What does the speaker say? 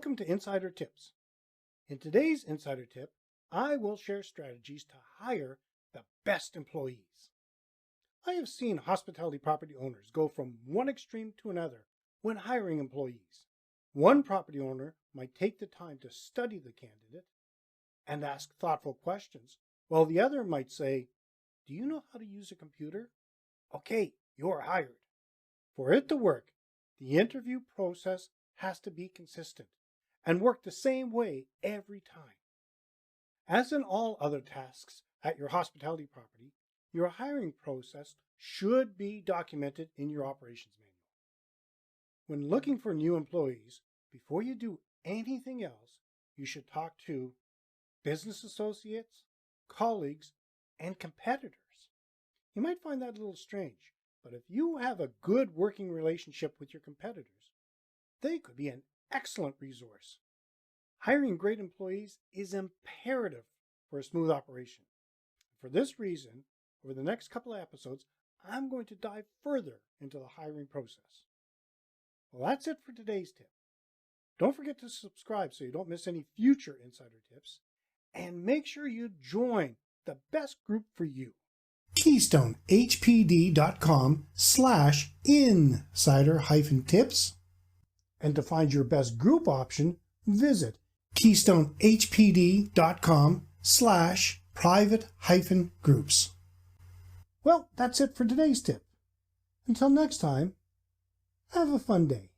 Welcome to Insider Tips. In today's Insider Tip, I will share strategies to hire the best employees. I have seen hospitality property owners go from one extreme to another when hiring employees. One property owner might take the time to study the candidate and ask thoughtful questions, while the other might say, "Do you know how to use a computer? Okay, you're hired." For it to work, the interview process has to be consistent and work the same way every time. As in all other tasks at your hospitality property, your hiring process should be documented in your operations manual. When looking for new employees, before you do anything else, you should talk to business associates, colleagues, and competitors. You might find that a little strange, but if you have a good working relationship with your competitors, they could be an excellent resource. Hiring great employees is imperative for a smooth operation. For this reason, over the next couple of episodes, I'm going to dive further into the hiring process. Well, that's it for today's tip. Don't forget to subscribe so you don't miss any future Insider Tips, and make sure you join the best group for you. KeystoneHPD.com/insider-tips. And to find your best group option, visit KeystoneHPD.com/private-groups. Well, that's it for today's tip. Until next time, have a fun day.